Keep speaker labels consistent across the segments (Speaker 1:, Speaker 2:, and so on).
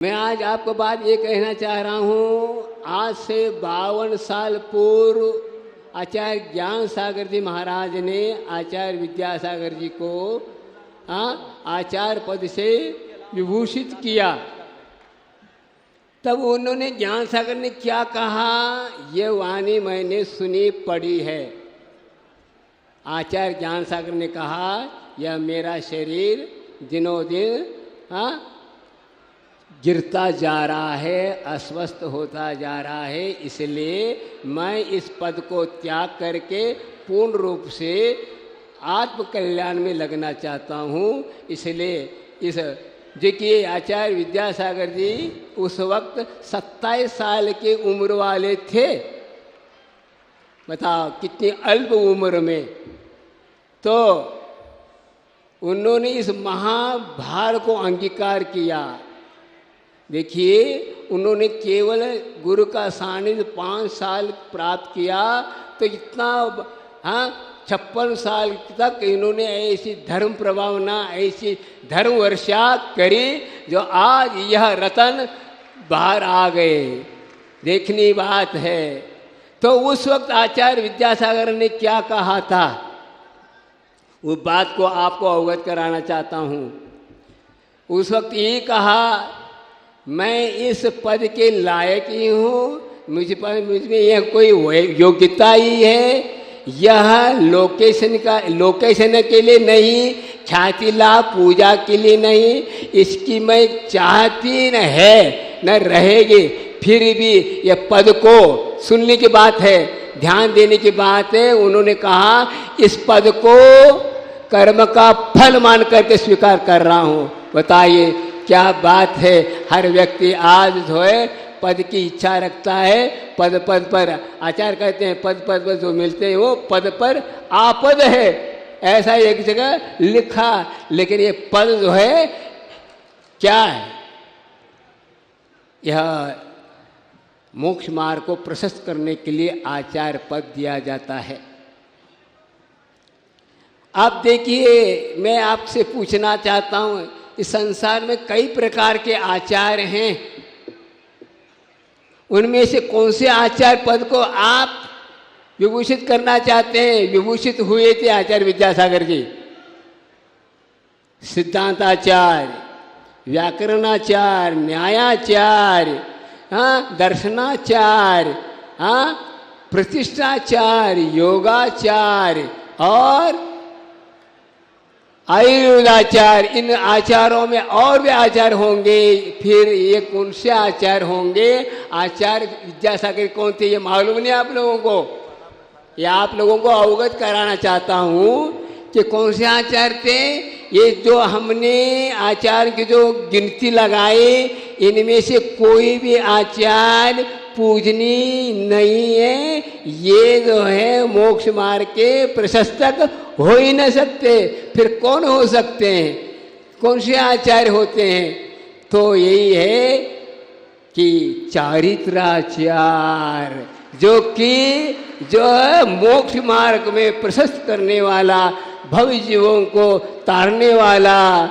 Speaker 1: मैं आज आपको बात ये कहना चाह रहा हूँ। आज से 52 साल पूर्व आचार्य ज्ञान सागर जी महाराज ने आचार्य विद्यासागर जी को आचार्य पद से विभूषित किया। तब उन्होंने ज्ञान सागर ने क्या कहा, ये वाणी मैंने सुनी पढ़ी है। आचार्य ज्ञान सागर ने कहा, यह मेरा शरीर दिनों दिन गिरता जा रहा है, अस्वस्थ होता जा रहा है, इसलिए मैं इस पद को त्याग करके पूर्ण रूप से आत्म कल्याण में लगना चाहता हूँ। इसलिए इस देखिए आचार्य विद्यासागर जी उस वक्त 27 साल की उम्र वाले थे। बताओ कितनी अल्प उम्र में। तो उन्होंने इस महाभार को अंगीकार किया। देखिए उन्होंने केवल गुरु का सानिध्य 5 साल प्राप्त किया, तो इतना 56 साल तक इन्होंने ऐसी धर्म प्रभावना, ऐसी धर्म वर्षा करी, जो आज यह रतन बाहर आ गए। देखनी बात है। तो उस वक्त आचार्य विद्यासागर ने क्या कहा था, वो बात को आपको अवगत कराना चाहता हूँ। उस वक्त ये कहा, मैं इस पद के लायक ही हूँ, मुझमें यह कोई योग्यता ही है। यह लोकेशन के लिए नहीं, ख्याति लाभ पूजा के लिए नहीं, इसकी मैं चाहती न है न रहेगी। फिर भी यह पद को सुनने की बात है, ध्यान देने की बात है। उन्होंने कहा, इस पद को कर्म का फल मान करके स्वीकार कर रहा हूँ। बताइए क्या बात है। हर व्यक्ति आज जो है पद की इच्छा रखता है। पद पर आचार्य कहते हैं, पद पर जो मिलते हैं वो पद पर आपद है, ऐसा एक जगह लिखा। लेकिन ये पद जो है क्या है, यह मोक्ष मार्ग को प्रशस्त करने के लिए आचार्य पद दिया जाता है। अब देखिए मैं आपसे पूछना चाहता हूँ, इस संसार में कई प्रकार के आचार्य हैं, उनमें से कौन से आचार्य पद को आप विभूषित करना चाहते हैं। विभूषित हुए थे आचार्य विद्यासागर जी, सिद्धांताचार्य, व्याकरणाचार्य, न्यायाचार्य, दर्शनाचार्य, प्रतिष्ठाचार्य, योगाचार्य और आयुर्वेदाचार्य। इन आचार्यों में और भी आचार्य होंगे। फिर ये कौन से आचार्य होंगे। आचार्य विद्यासागर कौन थे ये मालूम नहीं आप लोगों को। ये आप लोगों को अवगत कराना चाहता हूँ कि कौन से आचार्य थे। ये जो हमने आचार्य की जो गिनती लगाई, इनमें से कोई भी आचार्य पूजनीय नहीं है। ये जो है मोक्ष मार्ग के प्रशस्तक हो ही न सकते। फिर कौन हो सकते हैं, कौन से आचार्य होते हैं। तो यही है कि चारित्राचार्य, जो है मोक्ष मार्ग में प्रशस्त करने वाला, भव जीवों को तारने वाला,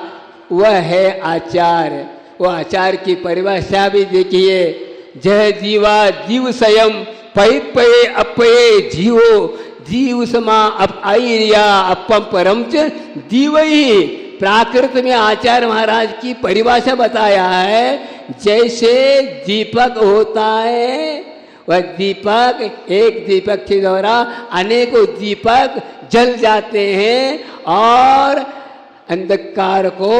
Speaker 1: वह है आचार्य। वह आचार्य की परिभाषा भी देखिए, जय जीवा जीव स्वयं पये अपये जीवो जीव समा अप आइरिया अपम परम च जीव ही। प्राकृत में आचार्य महाराज की परिभाषा बताया है, जैसे दीपक होता है, वह दीपक एक दीपक के द्वारा अनेकों दीपक जल जाते हैं और अंधकार को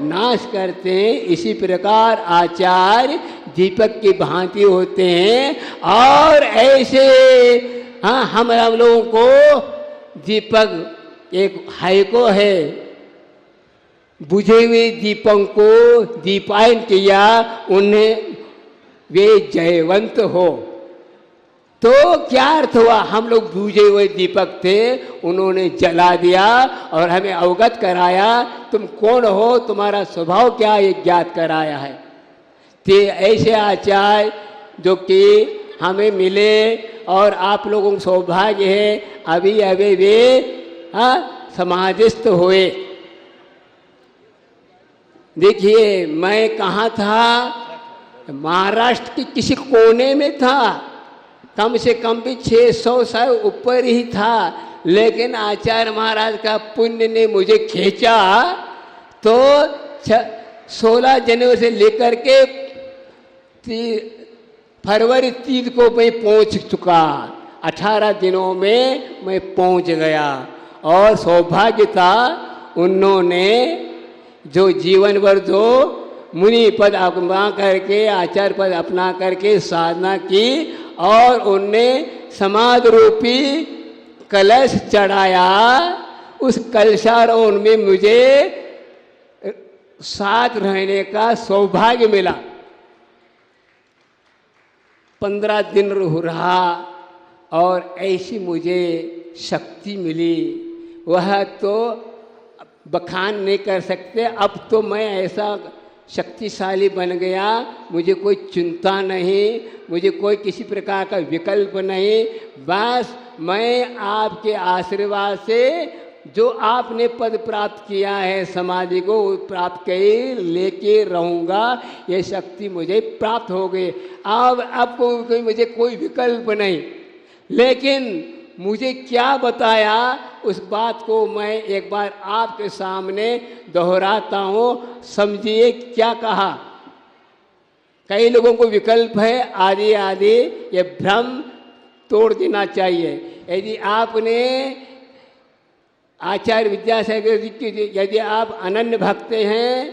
Speaker 1: नाश करते हैं। इसी प्रकार आचार्य दीपक की भांति होते हैं। और ऐसे हम लोगों को दीपक एक हाइको है, बुझे हुए दीपक को दीपायन किया, उन्हें वे जयवंत हो। तो क्या अर्थ हुआ, हम लोग बुझे हुए दीपक थे, उन्होंने जला दिया और हमें अवगत कराया, तुम कौन हो, तुम्हारा स्वभाव क्या, ये ज्ञात कराया है। ते ऐसे आचार्य जो कि हमें मिले और आप लोगों को सौभाग्य है अभी अभी वे समाधिस्थ हुए। देखिए मैं कहाँ था, महाराष्ट्र के किसी कोने में था, कम से कम भी 600 साल ऊपर ही था, लेकिन आचार्य महाराज का पुण्य ने मुझे खींचा तो 16 जनवरी से लेकर के फरवरी 3 को मैं पहुंच चुका। 18 दिनों में मैं पहुंच गया। और सौभाग्य था, उन्होंने जो जीवन भर जो मुनि पद अपना करके, आचार्य पद अपना करके साधना की, और उनने समाध रूपी कलश चढ़ाया। उस कलशारोहण में मुझे साथ रहने का सौभाग्य मिला। 15 दिन रहा और ऐसी मुझे शक्ति मिली, वह तो बखान नहीं कर सकते। अब तो मैं ऐसा शक्तिशाली बन गया, मुझे कोई चिंता नहीं, मुझे कोई किसी प्रकार का विकल्प नहीं। बस मैं आपके आशीर्वाद से जो आपने पद प्राप्त किया है समाधि को प्राप्त कर लेके रहूँगा, ये शक्ति मुझे प्राप्त हो गई। अब कोई मुझे कोई विकल्प नहीं। लेकिन मुझे क्या बताया, उस बात को मैं एक बार आपके सामने दोहराता हूँ, समझिए क्या कहा। कई लोगों को विकल्प है आदि आदि, ये भ्रम तोड़ देना चाहिए। यदि आपने आचार्य विद्यासागर जी की, यदि आप अनन्य भक्त हैं,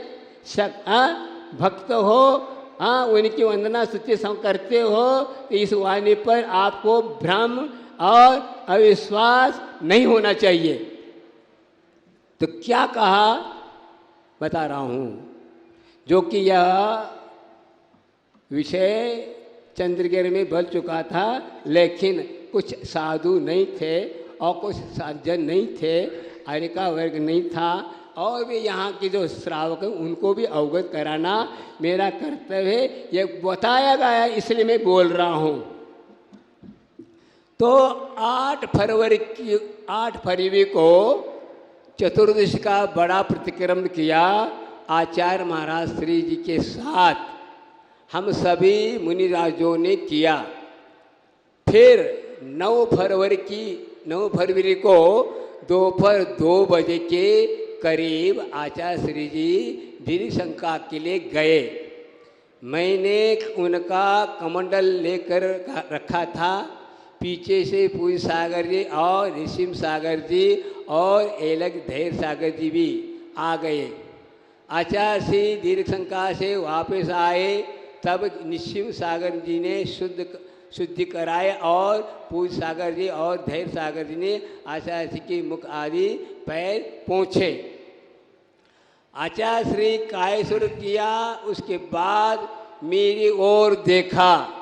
Speaker 1: भक्त हो, उनकी वंदना स्तुति करते हो, तो इस वाणी पर आपको भ्रम और अविश्वास नहीं होना चाहिए। तो क्या कहा बता रहा हूँ, जो कि यह विषय चंद्रगिरी में बल चुका था, लेकिन कुछ साधु नहीं थे और कुछ सज्जन नहीं थे, आर्यिका वर्ग नहीं था, और भी यहाँ के जो श्रावक हैं उनको भी अवगत कराना मेरा कर्तव्य है। ये बताया गया इसलिए मैं बोल रहा हूँ। तो 8 फरवरी को चतुर्दशी का बड़ा प्रतिक्रम किया आचार्य महाराज श्री जी के साथ, हम सभी मुनिराजों ने किया। फिर 9 फरवरी को दोपहर 2 बजे के करीब आचार्य श्री जी दीर्घशंका के लिए गए। मैंने उनका कमंडल लेकर रखा था। पीछे से पूज सागर जी और ऋषिम सागर जी और एलग धैर्य सागर जी भी आ गए। आचार्य श्री दीर्घशंका से वापस आए, तब निशिम सागर जी ने शुद्धि कराए और पूज सागर जी और धैर्य सागर जी ने आचार्य श्री के मुख आदि पैर पोंछे। आचार्य श्री कायसुर किया, उसके बाद मेरी ओर देखा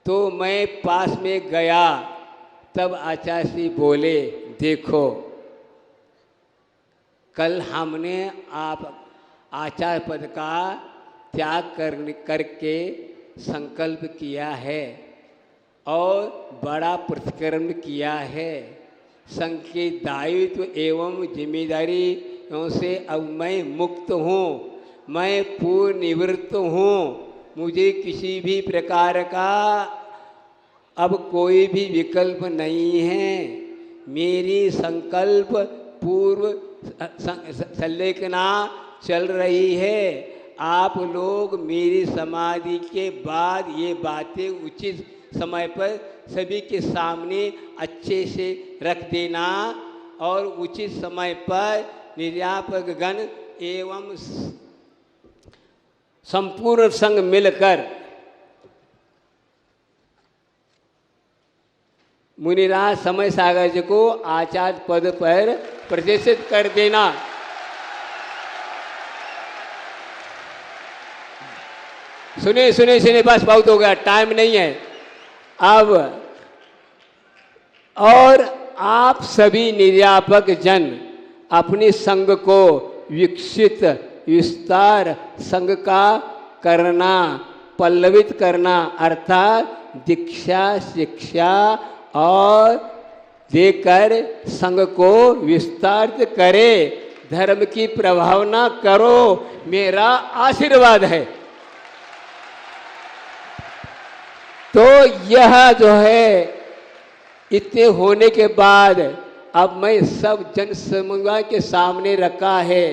Speaker 1: तो मैं पास में गया। तब आचार्य श्री बोले, देखो कल हमने आप आचार्य पद का त्याग करके संकल्प किया है और बड़ा प्रतिक्रम किया है। संघ के दायित्व एवं जिम्मेदारियों से अब मैं मुक्त हूँ, मैं पूर्ण निवृत्त हूँ। मुझे किसी भी प्रकार का अब कोई भी विकल्प नहीं है। मेरी संकल्प पूर्व संलेखना चल रही है। आप लोग मेरी समाधि के बाद ये बातें उचित समय पर सभी के सामने अच्छे से रख देना और उचित समय पर निर्यापक गण एवं संपूर्ण संघ मिलकर मुनिराज समय सागर जी को आचार्य पद पर प्रतिष्ठित कर देना। सुने बस बहुत हो गया, टाइम नहीं है अब। और आप सभी निर्यापक जन अपने संघ को विकसित विस्तार संघ का करना, पल्लवित करना, अर्थात दीक्षा शिक्षा और देकर संघ को विस्तारित करे, धर्म की प्रभावना करो, मेरा आशीर्वाद है। तो यह जो है इतने होने के बाद अब मैं सब जन समुदाय के सामने रखा है।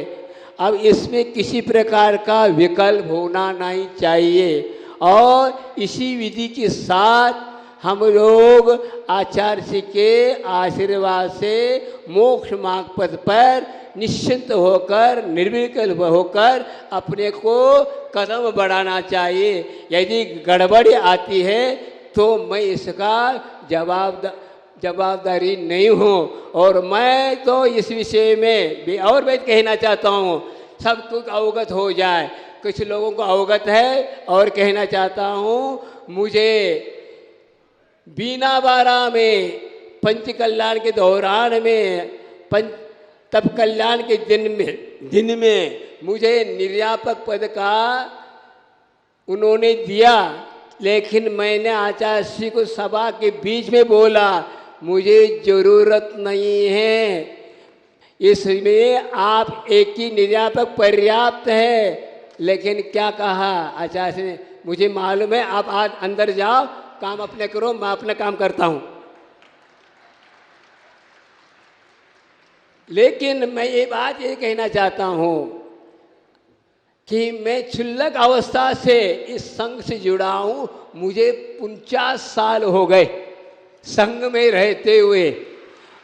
Speaker 1: अब इसमें किसी प्रकार का विकल्प होना नहीं चाहिए और इसी विधि के साथ हम लोग आचार्य जी के आशीर्वाद से मोक्ष मार्ग पद पर निश्चिंत होकर निर्विकल्प होकर अपने को कदम बढ़ाना चाहिए। यदि गड़बड़ी आती है तो मैं इसका जवाबदारी नहीं हूँ। और मैं तो इस विषय में भी और मैं कहना चाहता हूँ, सब कुछ अवगत हो जाए। कुछ लोगों को अवगत है और कहना चाहता हूँ, मुझे बीना बारा में पंच कल्याण के दौरान में तब कल्याण के दिन में मुझे निर्यापक पद का उन्होंने दिया, लेकिन मैंने आचार्य श्री को सभा के बीच में बोला मुझे जरूरत नहीं है, इसमें आप एक ही निर्यापक पर्याप्त है। लेकिन क्या कहा आचार्य ने, मुझे मालूम है आप आज अंदर जाओ, काम अपने करो, मैं अपना काम करता हूं। लेकिन मैं ये बात ये कहना चाहता हूं कि मैं क्षुल्लक अवस्था से इस संघ से जुड़ा हूं। मुझे 49 साल हो गए संघ में रहते हुए,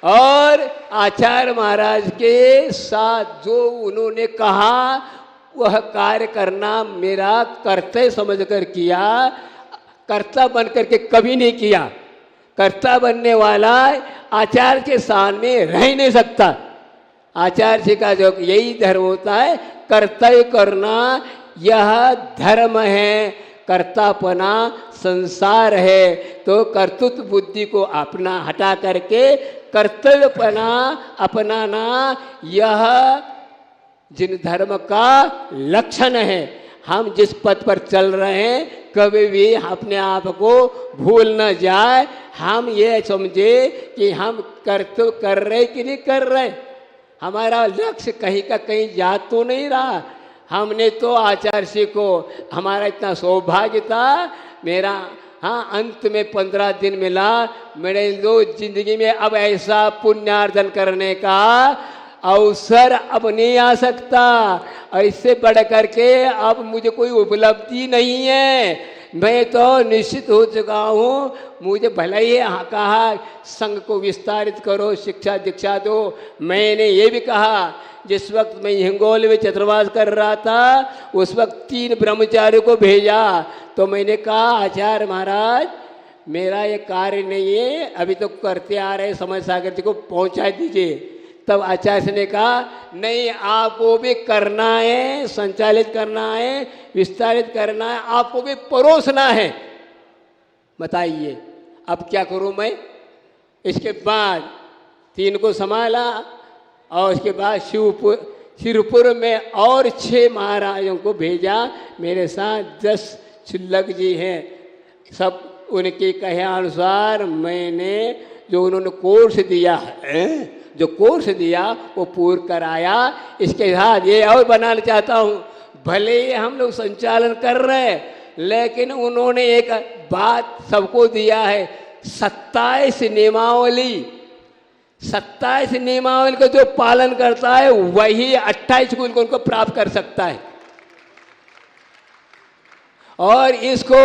Speaker 1: और आचार्य महाराज के साथ जो उन्होंने कहा वह कार्य करना मेरा कर्तव्य समझकर किया, कर्ता बन करके कभी नहीं किया। कर्ता बनने वाला आचार्य के सामने रह नहीं सकता। आचार्य जी का जो यही धर्म होता है, कर्तव्य करना यह धर्म है, कर्तापना संसार है। तो कर्तृत्व बुद्धि को अपना हटा करके कर्तव्यपना अपनाना यह जिन धर्म का लक्षण है। हम जिस पथ पर चल रहे हैं कभी भी अपने आप को भूल न जाए। हम ये समझे कि हम कर्तव्य कर रहे कि नहीं कर रहे, हमारा लक्ष्य कहीं का कहीं जा तो नहीं रहा। हमने तो आचार्य जी को, हमारा इतना सौभाग्य था, मेरा अंत में 15 दिन मिला मेरे दो जिंदगी में। अब ऐसा पुण्यार्जन करने का अवसर अब नहीं आ सकता, ऐसे बढ़ करके अब मुझे कोई उपलब्धि नहीं है। मैं तो निश्चित हो चुका हूँ, मुझे भले ही कहा संघ को विस्तारित करो, शिक्षा दीक्षा दो। मैंने ये भी कहा, जिस वक्त मैं हिंगोल में छात्रावास कर रहा था उस वक्त 3 ब्रह्मचारियों को भेजा। तो मैंने कहा आचार्य महाराज मेरा ये कार्य नहीं है, अभी तो करते आ रहे समझ सागर जी को पहुँचा दीजिए। तब आचार्य ने कहा नहीं, आपको भी करना है, संचालित करना है, विस्तारित करना है, आपको भी परोसना है। बताइए अब क्या करूं मैं। इसके बाद 3 को संभाला और उसके बाद शिवपुर में और 6 महाराजों को भेजा। मेरे साथ 10 क्षुल्लक जी हैं। सब उनके कहे अनुसार मैंने जो उन्होंने कोर्स दिया है, जो कोर्स दिया वो पूर्ण कराया। इसके साथ ये और बनाना चाहता हूँ, भले ही हम लोग संचालन कर रहे हैं लेकिन उन्होंने एक बात सबको दिया है, 27 नियमावली। 27 नियमावली का जो पालन करता है वही 28 गुण को उनको प्राप्त कर सकता है। और इसको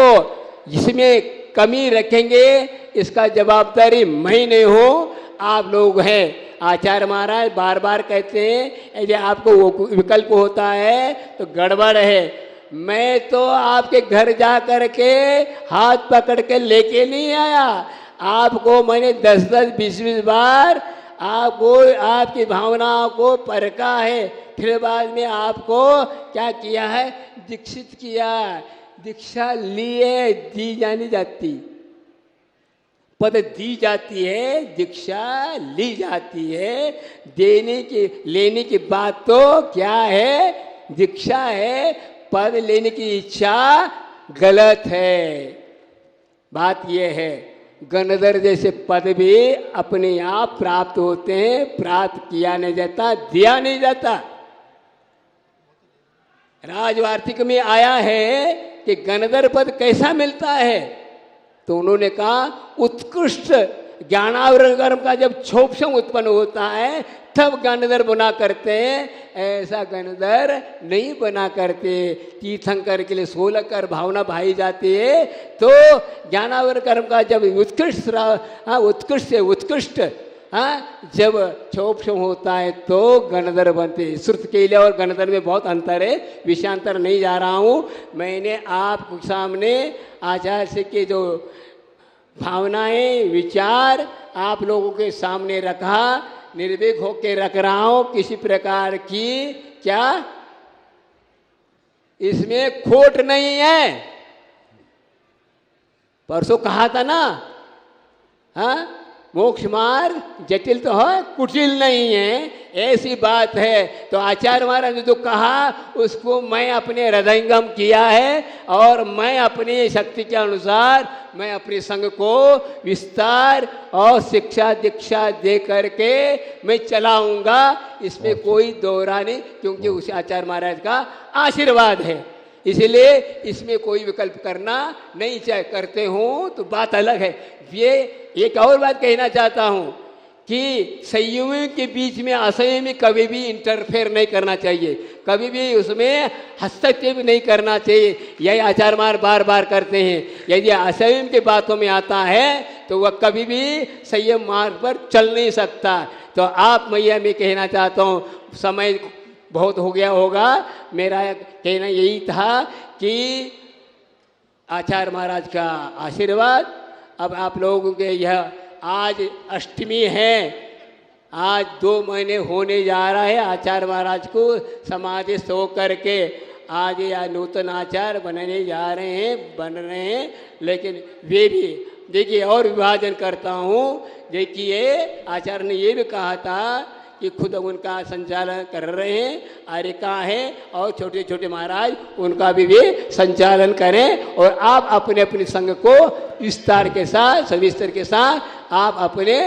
Speaker 1: इसमें कमी रखेंगे इसका जवाबदारी मैं नहीं हूँ, आप लोग हैं। आचार्य महाराज बार बार कहते हैं यदि आपको वो विकल्प होता है तो गड़बड़ है। मैं तो आपके घर जा कर के हाथ पकड़ के लेके नहीं आया, आपको मैंने 10-10, 20-20 बार आपको आपकी भावनाओं को परखा है, फिर बाद में आपको क्या किया है, दीक्षित किया। दीक्षा लिए दी जानी जाती, पद दी जाती है, दीक्षा ली जाती है। देने की लेने की बात तो क्या है, दीक्षा है। पद लेने की इच्छा गलत है। बात यह है गणधर जैसे पद भी अपने आप प्राप्त होते हैं, प्राप्त किया नहीं जाता, दिया नहीं जाता। राजवार्तिक में आया है कि गणधर पद कैसा मिलता है, तो उन्होंने कहा उत्कृष्ट ज्ञानावरण कर्म का जब क्षोभम उत्पन्न होता है तब गणधर बना करते हैं, ऐसा गणधर नहीं बना करते। तीर्थंकर के लिए 16 कर भावना भाई जाती है। तो ज्ञानावरण कर्म का जब उत्कृष्ट उत्कृष्ट से उत्कृष्ट जब क्षोभम होता है तो गणधर बनते। श्रुत के लिए और गणधर में बहुत अंतर है, विषयांतर नहीं जा रहा हूँ। मैंने आपके सामने आचार्य के जो भावनाएं विचार आप लोगों के सामने रखा, निर्भीक होकर रख रहा हूं। किसी प्रकार की क्या इसमें खोट नहीं है। परसों कहा था ना, मोक्ष मार्ग जटिल तो है, कुटिल नहीं है, ऐसी बात है। तो आचार्य महाराज ने जो कहा उसको मैं अपने हृदयंगम किया है और मैं अपनी शक्ति के अनुसार मैं अपने संघ को विस्तार और शिक्षा दीक्षा दे करके मैं चलाऊंगा। इसमें कोई दोहरा नहीं, क्योंकि उस आचार्य महाराज का आशीर्वाद है। इसलिए इसमें कोई विकल्प करना नहीं चाहे, करते हूँ तो बात अलग है। ये एक और बात कहना चाहता हूँ कि संयमी के बीच में असंयमी कभी भी इंटरफेयर नहीं करना चाहिए, कभी भी उसमें हस्तक्षेप नहीं करना चाहिए। यही आचार्य महाराज बार बार करते हैं। यदि असंयम की बातों में आता है तो वह कभी भी संयम मार्ग पर चल नहीं सकता। तो आप मैया मैं कहना चाहता हूँ, समय बहुत हो गया होगा, मेरा कहना यही था कि आचार्य महाराज का आशीर्वाद। अब आप लोगों के यह आज अष्टमी है, आज 2 महीने होने जा रहा है आचार्य महाराज को समाधिस्थ हो करके। आज या नूतन आचार्य बनने जा रहे हैं, बन रहे हैं। लेकिन वे भी देखिए, और विभाजन करता हूँ। देखिए आचार्य ने ये भी कहा था कि खुद उनका संचालन कर रहे हैं, आर्यका है, और छोटे छोटे महाराज उनका भी वे संचालन करें। और आप अपने अपने संघ को विस्तार के साथ, सविस्तर के साथ आप अपने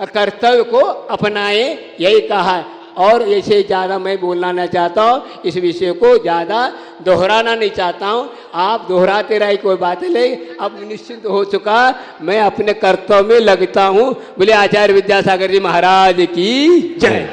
Speaker 1: कर्तव्य को अपनाएं, यही कहा है। और ऐसे ज़्यादा मैं बोलना नहीं चाहता हूँ, इस विषय को ज़्यादा दोहराना नहीं चाहता हूँ। आप दोहराते रहे कोई बात नहीं, अब निश्चिंत हो चुका, मैं अपने कर्तव्य में लगता हूँ। बोले आचार्य विद्यासागर जी महाराज की जय।